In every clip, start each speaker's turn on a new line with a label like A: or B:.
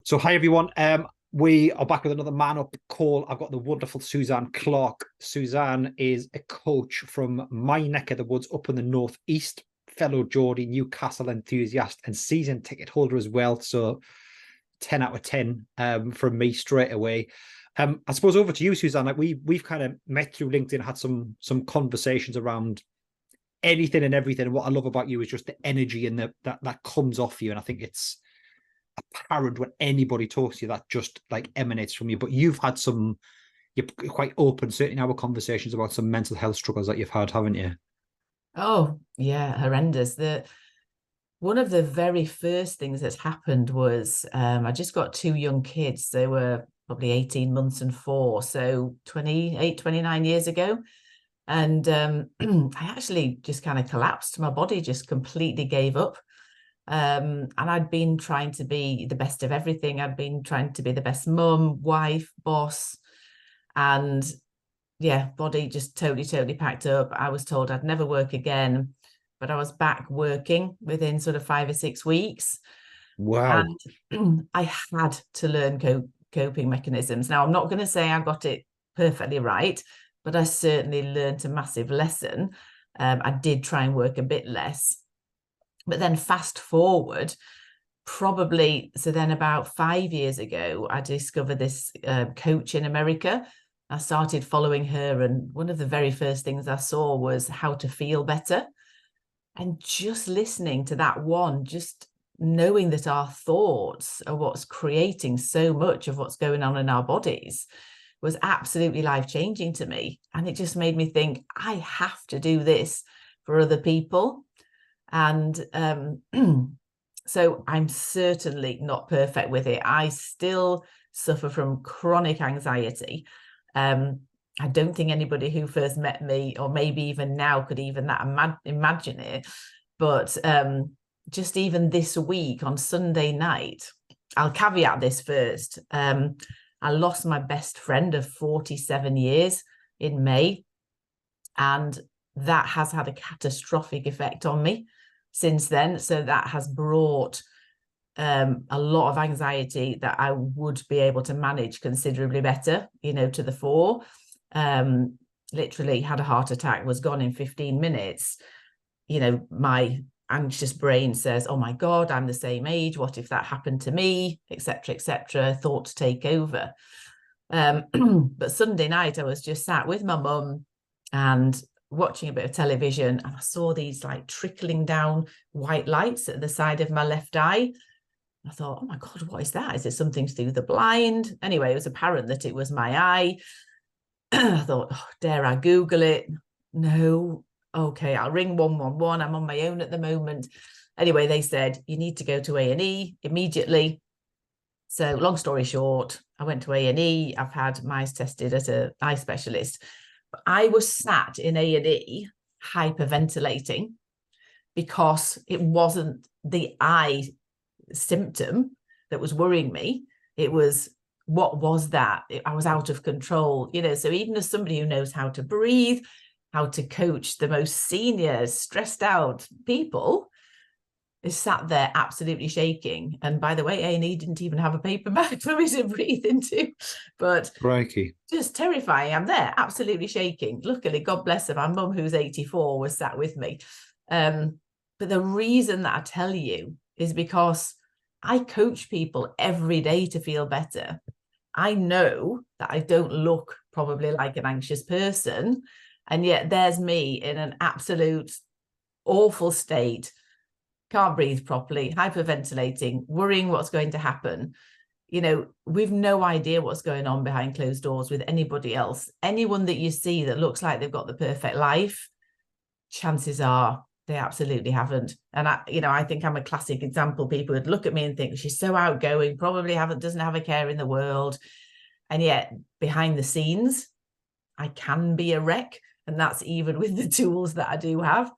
A: So hi everyone. We are back with another Man Up call. I've got the wonderful Suzanne Clark. Suzanne is a coach from my neck of the woods up in the northeast, fellow Geordie Newcastle enthusiast and season ticket holder as well. So 10 out of 10 from me straight away. I suppose over to you, Suzanne. Like we've kind of met through LinkedIn, had some conversations around anything and everything. And what I love about you is just the energy and that comes off you. And I think it's apparent when anybody talks to you that just like emanates from you. But you're quite open, certainly in our conversations, about some mental health struggles that you've had, haven't you?
B: Oh, yeah, horrendous. One of the very first things that happened was I just got two young kids. They were probably 18 months and 4, so 28, 29 years ago. And I actually just kind of collapsed. My body just completely gave up. And I'd been trying to be the best of everything. I'd been trying to be the best mum, wife, boss, and yeah, body just totally packed up. I was told I'd never work again, but I was back working within sort of 5 or 6 weeks.
A: Wow.
B: And I had to learn coping mechanisms. Now, I'm not going to say I got it perfectly right, but I certainly learned a massive lesson. I did try and work a bit less. But then fast forward, so then about 5 years ago, I discovered this coach in America. I started following her, and one of the very first things I saw was how to feel better. And just listening to that one, just knowing that our thoughts are what's creating so much of what's going on in our bodies was absolutely life-changing to me. And it just made me think, I have to do this for other people. And so I'm certainly not perfect with it. I still suffer from chronic anxiety. I don't think anybody who first met me, or maybe even now, could even imagine it. But just even this week on Sunday night, I'll caveat this first. I lost my best friend of 47 years in May, and that has had a catastrophic effect on me since then. So that has brought a lot of anxiety that I would be able to manage considerably better, to the fore. Literally had a heart attack, was gone in 15 minutes. My anxious brain says, oh my God, I'm the same age. What if that happened to me, etc., etc. Thoughts take over. But Sunday night, I was just sat with my mum and watching a bit of television, and I saw these like trickling down white lights at the side of my left eye. I thought, oh my God, what is that? Is it something to do with the blind? Anyway, it was apparent that it was my eye. I thought, oh, dare I Google it? No. Okay, I'll ring 111. I'm on my own at the moment. Anyway, they said, you need to go to A&E immediately. So long story short, I went to A&E. I've had my eyes tested at an eye specialist. I was sat in A&E hyperventilating because it wasn't the eye symptom that was worrying me. It was, what was that? I was out of control, so even as somebody who knows how to breathe, how to coach the most senior, stressed out people, is sat there absolutely shaking. And by the way, A&E didn't even have a paper bag for me to breathe into, but
A: Crikey.
B: just terrifying. I'm there absolutely shaking. Luckily, God bless her, my mum, who's 84, was sat with me. But the reason that I tell you is because I coach people every day to feel better. I know that I don't look probably like an anxious person, and yet there's me in an absolute awful state, can't breathe properly, hyperventilating, worrying what's going to happen. We've no idea what's going on behind closed doors with anybody else. Anyone that you see that looks like they've got the perfect life, chances are they absolutely haven't. And I think I'm a classic example. People would look at me and think, she's so outgoing, probably doesn't have a care in the world. And yet behind the scenes, I can be a wreck. And that's even with the tools that I do have.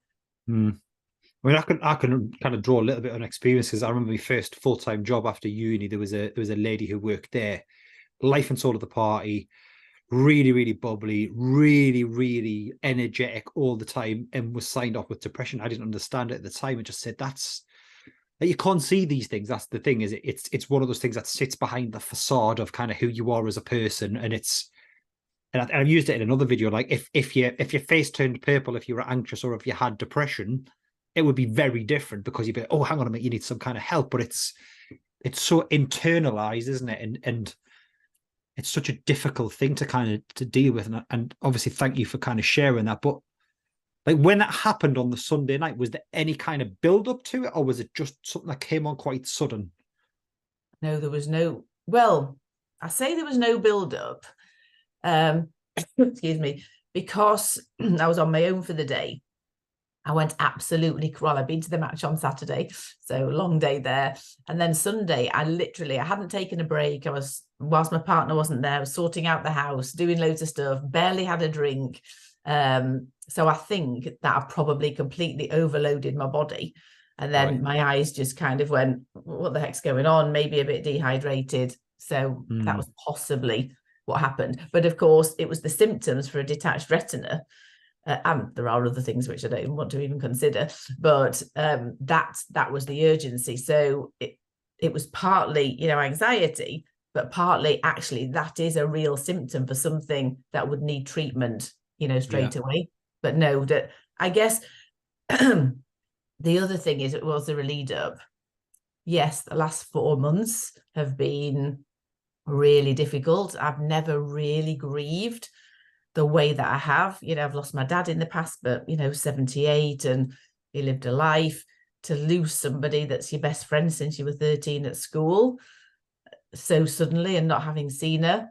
A: I mean, I can kind of draw a little bit on experiences. I remember my first full-time job after uni. There was a lady who worked there, life and soul of the party, really bubbly, really energetic all the time, and was signed off with depression. I didn't understand it at the time. I just said, that's Like, you can't see these things. That's the thing, is it's one of those things that sits behind the facade of kind of who you are as a person. And I've used it in another video. Like, if your face turned purple, if you were anxious or if you had depression, it would be very different, because you'd be, oh, hang on a minute, you need some kind of help. But it's so internalized, isn't it? And it's such a difficult thing to kind of to deal with. And obviously, thank you for kind of sharing that. But like, when it happened on the Sunday night, was there any kind of build up to it, or was it just something that came on quite sudden?
B: No, there was no, well, I say there was no build up. Excuse me, because I was on my own for the day. I went absolutely, well, I'd been to the match on Saturday, so long day there. And then Sunday, I hadn't taken a break. I was, whilst my partner wasn't there, I was sorting out the house, doing loads of stuff, barely had a drink. So I think that I probably completely overloaded my body. And then my eyes just kind of went, what the heck's going on? Maybe a bit dehydrated. So that was possibly what happened. But of course, it was the symptoms for a detached retina. And there are other things which I don't want to even consider, but that was the urgency. So it was partly, anxiety, but partly actually that is a real symptom for something that would need treatment, straight away. But no, that I guess the other thing is, it was a lead up. Yes, the last 4 months have been really difficult. I've never really grieved the way that I have. I've lost my dad in the past, but 78, and he lived a life. To lose somebody that's your best friend since you were 13 at school so suddenly, and not having seen her,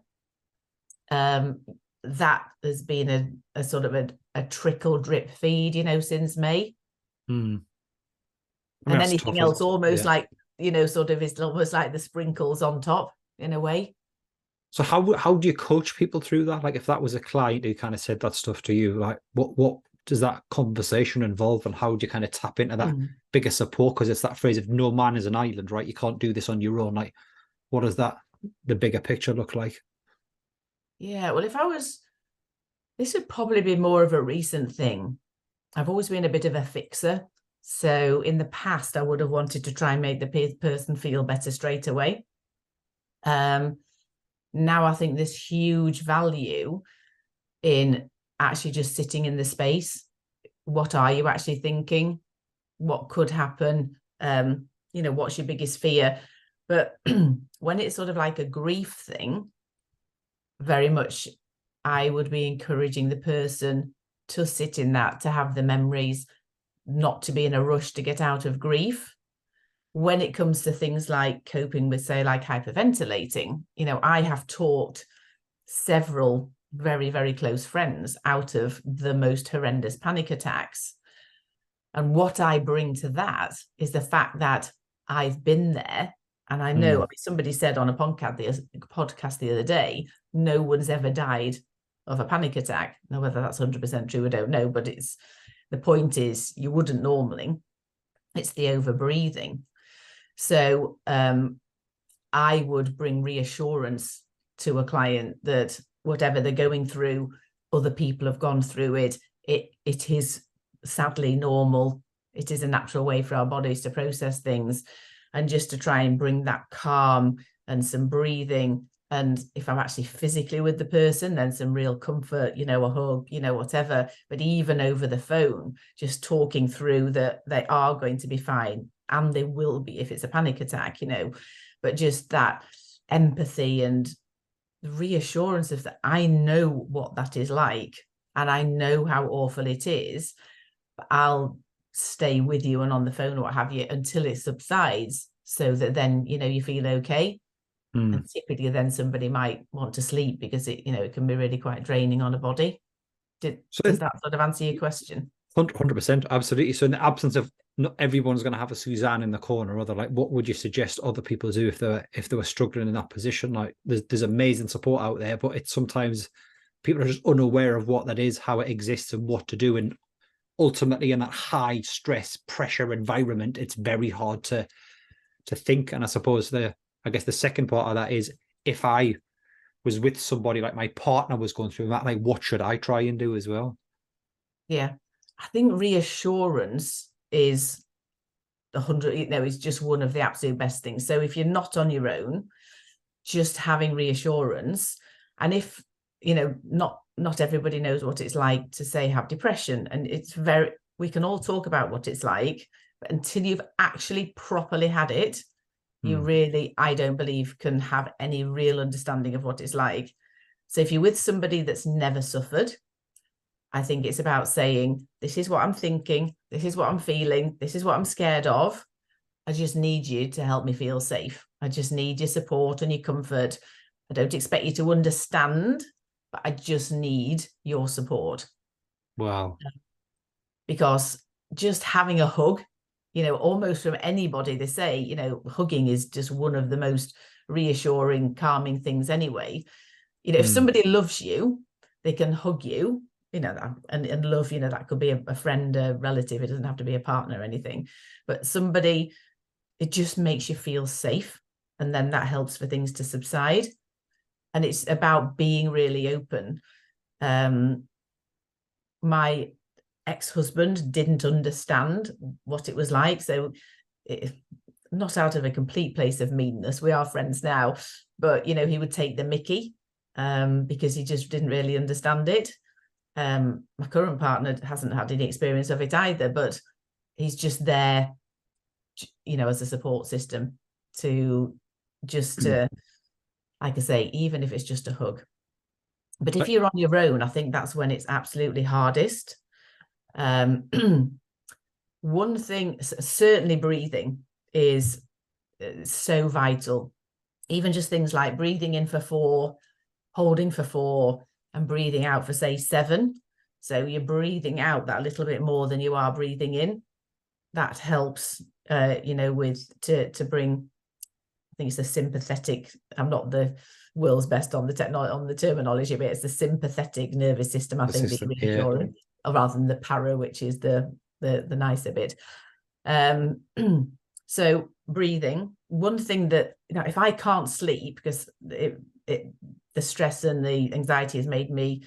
B: that has been a sort of a trickle drip feed, since May.
A: I mean,
B: and anything else almost like, sort of, is almost like the sprinkles on top in a way.
A: So how do you coach people through that? Like, if that was a client who kind of said that stuff to you, like, what does that conversation involve, and how do you kind of tap into that bigger support? Because it's that phrase of no man is an island, right? You can't do this on your own. Like, what does the bigger picture look like?
B: Yeah, well, this would probably be more of a recent thing. I've always been a bit of a fixer. So in the past, I would have wanted to try and make the person feel better straight away. Now I think there's huge value in actually just sitting in the space. What are you actually thinking? What could happen? What's your biggest fear? But when it's sort of like a grief thing, very much I would be encouraging the person to sit in that, to have the memories, not to be in a rush to get out of grief. When it comes to things like coping with, say, like hyperventilating, I have talked several very, very close friends out of the most horrendous panic attacks. And what I bring to that is the fact that I've been there. And I know, somebody said on a podcast the other day, no one's ever died of a panic attack. Now, whether that's 100% true, I don't know. But the point is, you wouldn't normally. It's the over breathing. So I would bring reassurance to a client that whatever they're going through, other people have gone through it. It is sadly normal. It is a natural way for our bodies to process things. And just to try and bring that calm and some breathing. And if I'm actually physically with the person, then some real comfort, a hug, whatever. But even over the phone, just talking through that they are going to be fine. And they will be if it's a panic attack, but just that empathy and reassurance of that. I know what that is like, and I know how awful it is, but I'll stay with you and on the phone or what have you until it subsides, so that then, you feel okay. And typically then somebody might want to sleep, because it can be really quite draining on a body. Does that sort of answer your question?
A: 100%, absolutely. So in the absence of, not everyone's going to have a Suzanne in the corner, or like, what would you suggest other people do if they were struggling in that position? Like, there's amazing support out there, but it's sometimes people are just unaware of what that is, how it exists, and what to do. And ultimately, in that high stress pressure environment, it's very hard to think. And I suppose the second part of that is, if I was with somebody, like my partner was going through that, like, what should I try and do as well?
B: Yeah, I think reassurance is 100, is just one of the absolute best things. So if you're not on your own, just having reassurance. And if, not everybody knows what it's like to say have depression, and we can all talk about what it's like, but until you've actually properly had it, you really, I don't believe, can have any real understanding of what it's like. So if you're with somebody that's never suffered, I think it's about saying, this is what I'm thinking, this is what I'm feeling, this is what I'm scared of. I just need you to help me feel safe. I just need your support and your comfort. I don't expect you to understand, but I just need your support.
A: Wow.
B: Because just having a hug, almost from anybody, they say, hugging is just one of the most reassuring, calming things anyway. If somebody loves you, they can hug you, and love, that could be a friend, a relative. It doesn't have to be a partner or anything, but somebody, it just makes you feel safe. And then that helps for things to subside. And it's about being really open. My ex-husband didn't understand what it was like. So not out of a complete place of meanness. We are friends now, but, he would take the mickey because he just didn't really understand it. My current partner hasn't had any experience of it either, but he's just there, as a support system to like I say, even if it's just a hug. But if you're on your own, I think that's when it's absolutely hardest. One thing, certainly breathing is so vital. Even just things like breathing in for 4, holding for 4, and breathing out for, say, 7. So you're breathing out that little bit more than you are breathing in. That helps, to bring, I think it's the sympathetic, I'm not the world's best on the terminology, but it's the sympathetic nervous system, I think, being reassuring, rather than the para, which is the nicer bit. So breathing, one thing that, if I can't sleep, because the stress and the anxiety has made me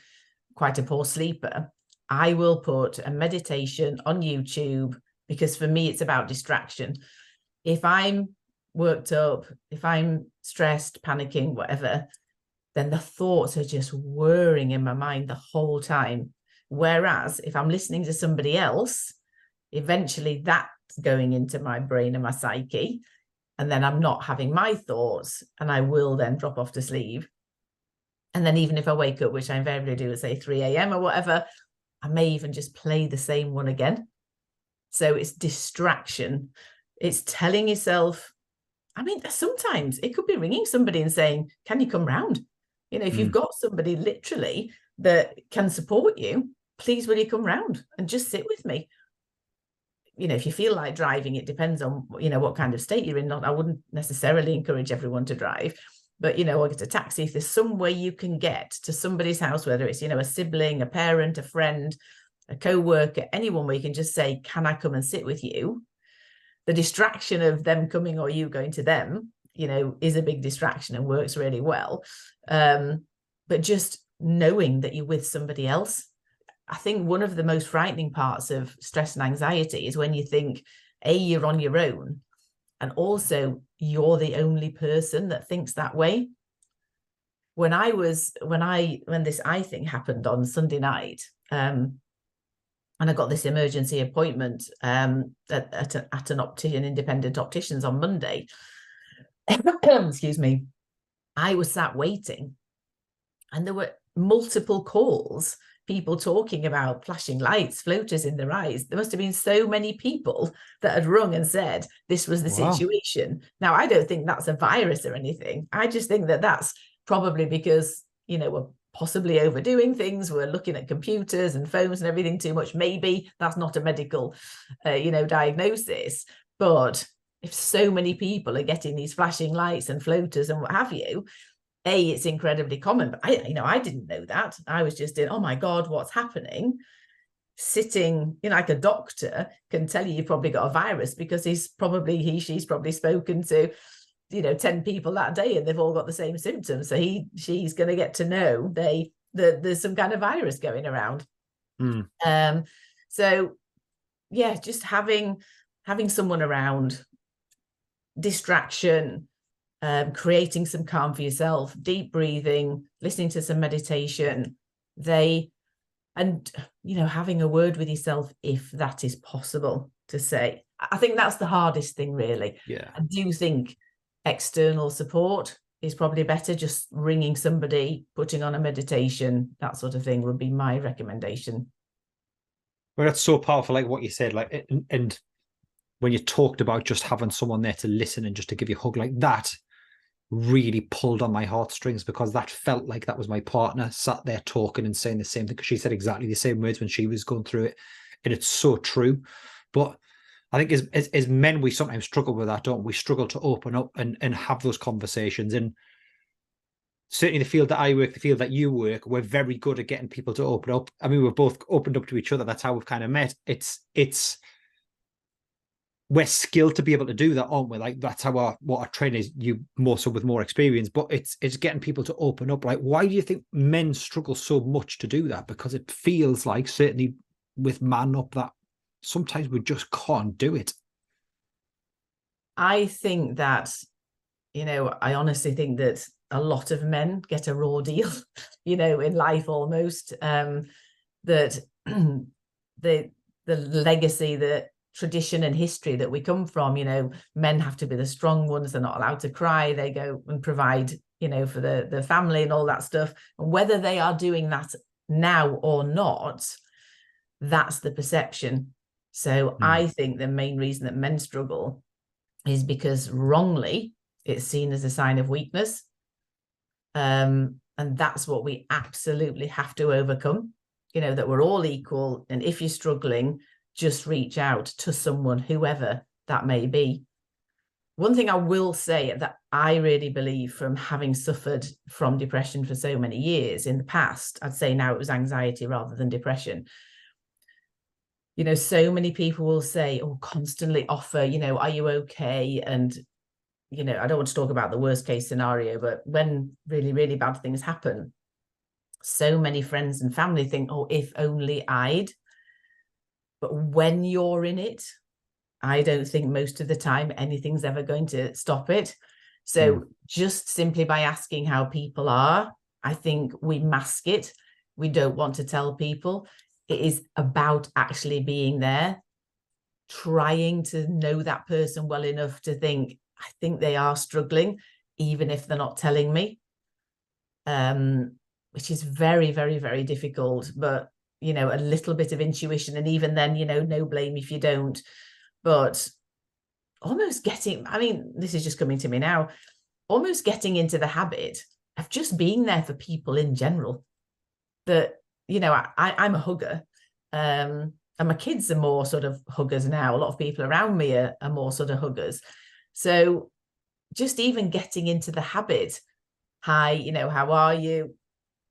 B: quite a poor sleeper, I will put a meditation on YouTube, because for me, it's about distraction. If I'm worked up, if I'm stressed, panicking, whatever, then the thoughts are just whirring in my mind the whole time. Whereas if I'm listening to somebody else, eventually that's going into my brain and my psyche, and then I'm not having my thoughts, and I will then drop off to sleep. And then even if I wake up, which I invariably do at, say, 3 a.m. or whatever, I may even just play the same one again. So it's distraction. It's telling yourself, sometimes it could be ringing somebody and saying, can you come round? If you've got somebody literally that can support you, please, will you come round and just sit with me? If you feel like driving, it depends on, what kind of state you're in. I wouldn't necessarily encourage everyone to drive, but, or get a taxi. If there's some way you can get to somebody's house, whether it's, a sibling, a parent, a friend, a co-worker, anyone where you can just say, can I come and sit with you? The distraction of them coming or you going to them, is a big distraction and works really well. But just knowing that you're with somebody else. I think one of the most frightening parts of stress and anxiety is when you think, A, you're on your own, and also you're the only person that thinks that way. When this eye thing happened on Sunday night, and I got this emergency appointment at an independent optician's on Monday. Excuse me. I was sat waiting, and there were multiple calls, people talking about flashing lights, floaters in their eyes. There must have been so many people that had rung and said this was the situation. Now, I don't think that's a virus or anything. I just think that that's probably because, we're possibly overdoing things. We're looking at computers and phones and everything too much. Maybe that's not a medical, diagnosis. But if so many people are getting these flashing lights and floaters and what have you, A, it's incredibly common, but I didn't know that. I was just in, oh my God, what's happening? Sitting, like a doctor can tell you've probably got a virus because she's probably spoken to, 10 people that day and they've all got the same symptoms. So she's going to get to know there's some kind of virus going around. So yeah, just having having someone around, distraction, creating some calm for yourself, deep breathing, listening to some meditation, having a word with yourself if that is possible to say. I think that's the hardest thing, really.
A: Yeah.
B: I do think external support is probably better. Just ringing somebody, putting on a meditation, that sort of thing would be my recommendation.
A: Well, that's so powerful, like what you said, like, and when you talked about just having someone there to listen and just to give you a hug, like that really pulled on my heartstrings, because that felt like that was my partner sat there talking and saying the same thing, because she said exactly the same words when she was going through it, and it's so true. But I think as men, we sometimes struggle with that, don't we? We struggle to open up and have those conversations. And certainly the field that I work, the field that you work, we're very good at getting people to open up. I mean, we've both opened up to each other. That's how we've kind of met. We're skilled to be able to do that, aren't we? Like, that's how what our training is, you more so with more experience, but it's getting people to open up. Like, why do you think men struggle so much to do that? Because it feels like, certainly with MANUP, that sometimes we just can't do it.
B: I think that, I honestly think that a lot of men get a raw deal, in life almost, that the legacy, the tradition and history that we come from, men have to be the strong ones. They're not allowed to cry. They go and provide, for the family and all that stuff. And whether they are doing that now or not, that's the perception. So I think the main reason that men struggle is because wrongly it's seen as a sign of weakness. And that's what we absolutely have to overcome, that we're all equal. And if you're struggling, just reach out to someone, whoever that may be. One thing I will say that I really believe, from having suffered from depression for so many years in the past, I'd say now it was anxiety rather than depression. So many people will say, or constantly offer, are you okay? And, I don't want to talk about the worst case scenario, but when really, really bad things happen, so many friends and family think, oh, if only I'd. But when you're in it, I don't think most of the time anything's ever going to stop it. So just simply by asking how people are, I think we mask it. We don't want to tell people. It is about actually being there, trying to know that person well enough to think, I think they are struggling, even if they're not telling me, which is very, very, very difficult. But, a little bit of intuition. And even then, no blame if you don't. But almost getting, this is just coming to me now, almost getting into the habit of just being there for people in general. That, I'm a hugger. And my kids are more sort of huggers now. A lot of people around me are more sort of huggers. So just even getting into the habit, hi, how are you?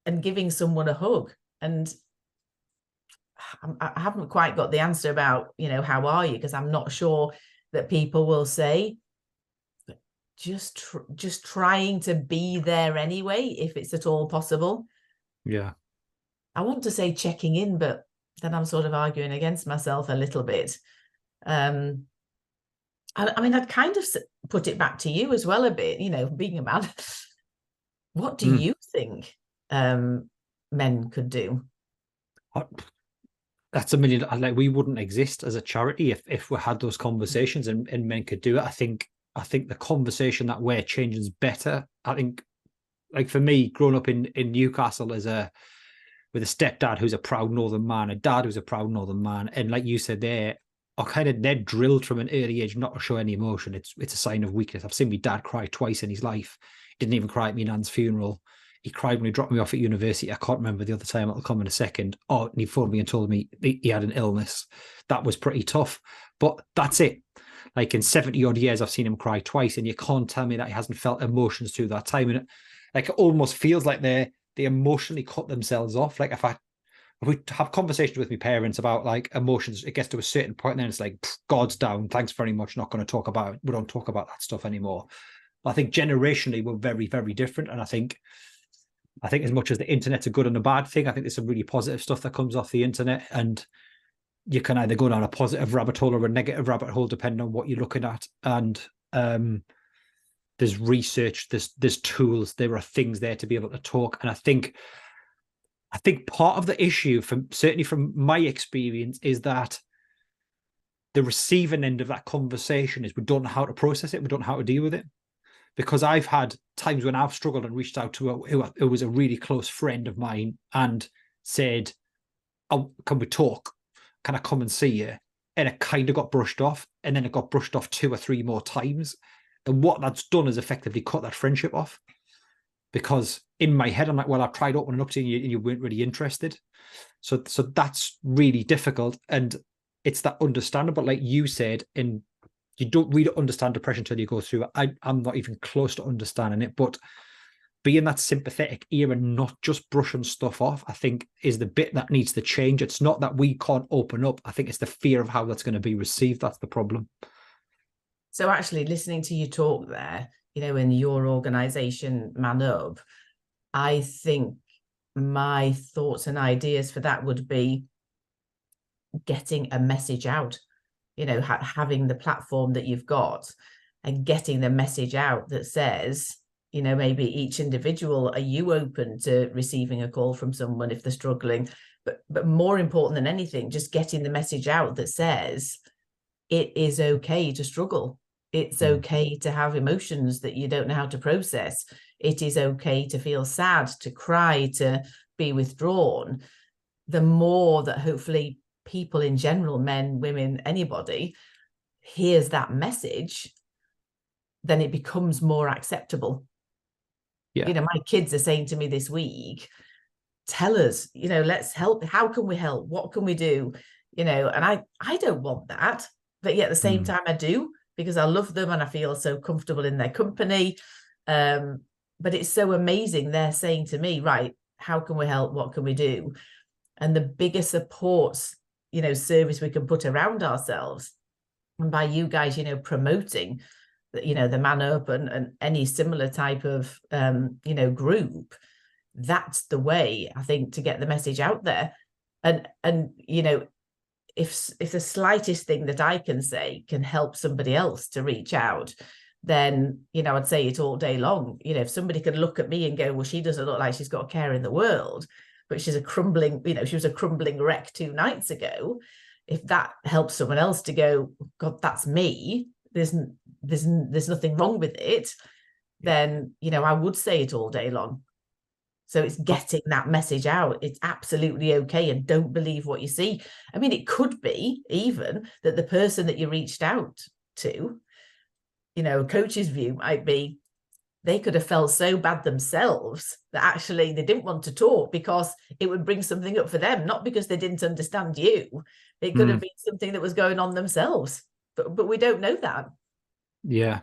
B: And giving someone a hug. And I haven't quite got the answer about, how are you? Because I'm not sure that people will say, but just trying to be there anyway, if it's at all possible.
A: Yeah.
B: I want to say checking in, but then I'm sort of arguing against myself a little bit. I'd kind of put it back to you as well a bit, being a man. What do you think men could do?
A: That's a million. Like, we wouldn't exist as a charity if we had those conversations and men could do it. I think the conversation that we're changing is better. I think, like, for me, growing up in Newcastle with a stepdad who's a proud Northern man, a dad who's a proud Northern man, and like you said, they're drilled from an early age not to show any emotion. It's a sign of weakness. I've seen my dad cry twice in his life. He didn't even cry at my nan's funeral. He cried when he dropped me off at university. I can't remember the other time. It'll come in a second. Oh, and he phoned me and told me he had an illness. That was pretty tough. But that's it. Like, in 70 odd years, I've seen him cry twice, and you can't tell me that he hasn't felt emotions through that time. And it almost feels like they emotionally cut themselves off. Like, if we have conversations with my parents about like emotions, it gets to a certain point, and then it's like, God's down. Thanks very much. Not going to talk about it. We don't talk about that stuff anymore. I think generationally we're very, very different. And I think as much as the internet's a good and a bad thing, I think there's some really positive stuff that comes off the internet. And you can either go down a positive rabbit hole or a negative rabbit hole, depending on what you're looking at. And there's research, there's tools, there are things there to be able to talk. And I think part of the issue, certainly from my experience, is that the receiving end of that conversation is we don't know how to process it, we don't know how to deal with it. Because I've had times when I've struggled and reached out to who was a really close friend of mine and said, "Oh, can we talk? Can I come and see you?" And it kind of got brushed off, and then it got brushed off 2 or 3 more times. And what that's done is effectively cut that friendship off. Because in my head, I'm like, well, I've tried opening up to you and you weren't really interested. So that's really difficult. And it's that understandable, like you said, and you don't really understand depression until you go through it. I'm not even close to understanding it, but being that sympathetic ear and not just brushing stuff off, I think is the bit that needs to change. It's not that we can't open up. I think it's the fear of how that's going to be received. That's the problem.
B: So actually listening to you talk there, in your organization, MANUP, I think my thoughts and ideas for that would be getting a message out, having the platform that you've got and getting the message out that says, maybe each individual, are you open to receiving a call from someone if they're struggling? But more important than anything, just getting the message out that says it is okay to struggle. It's okay to have emotions that you don't know how to process. It is okay to feel sad, to cry, to be withdrawn. The more that hopefully people in general, men, women, anybody, hears that message, then it becomes more acceptable.
A: Yeah.
B: My kids are saying to me this week, tell us, let's help. How can we help? What can we do? And I don't want that. But yet at the same time, I do, because I love them and I feel so comfortable in their company. But it's so amazing. They're saying to me, right, how can we help? What can we do? And the bigger supports, service we can put around ourselves. And by you guys, promoting, the MANUP and any similar type of, group, that's the way, I think, to get the message out there. And if the slightest thing that I can say can help somebody else to reach out, then, I'd say it all day long. If somebody could look at me and go, well, she doesn't look like she's got a care in the world, but she's she was a crumbling wreck 2 nights ago. If that helps someone else to go, God, that's me, there's nothing wrong with it, then, I would say it all day long. So it's getting that message out. It's absolutely okay. And don't believe what you see. I mean, it could be even that the person that you reached out to, a coach's view might be, they could have felt so bad themselves that actually they didn't want to talk because it would bring something up for them, not because they didn't understand you. It could have been something that was going on themselves, but we don't know that.
A: Yeah,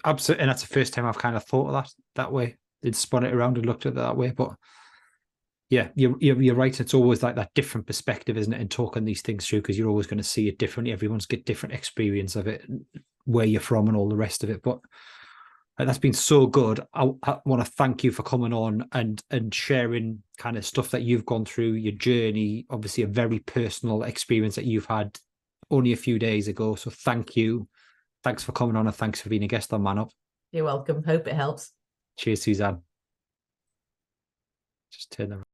A: absolutely. And that's the first time I've kind of thought of that way. It's spun it around and looked at it that way. But yeah, you're right. It's always like that different perspective, isn't it? And talking these things through, because you're always going to see it differently. Everyone's got different experience of it, where you're from and all the rest of it. But that's been so good. I want to thank you for coming on and sharing kind of stuff that you've gone through, your journey, obviously a very personal experience that you've had only a few days ago. So thank you. Thanks for coming on and thanks for being a guest on MANUP.
B: You're welcome. Hope it helps.
A: Cheers, Suzanne. Just turn around.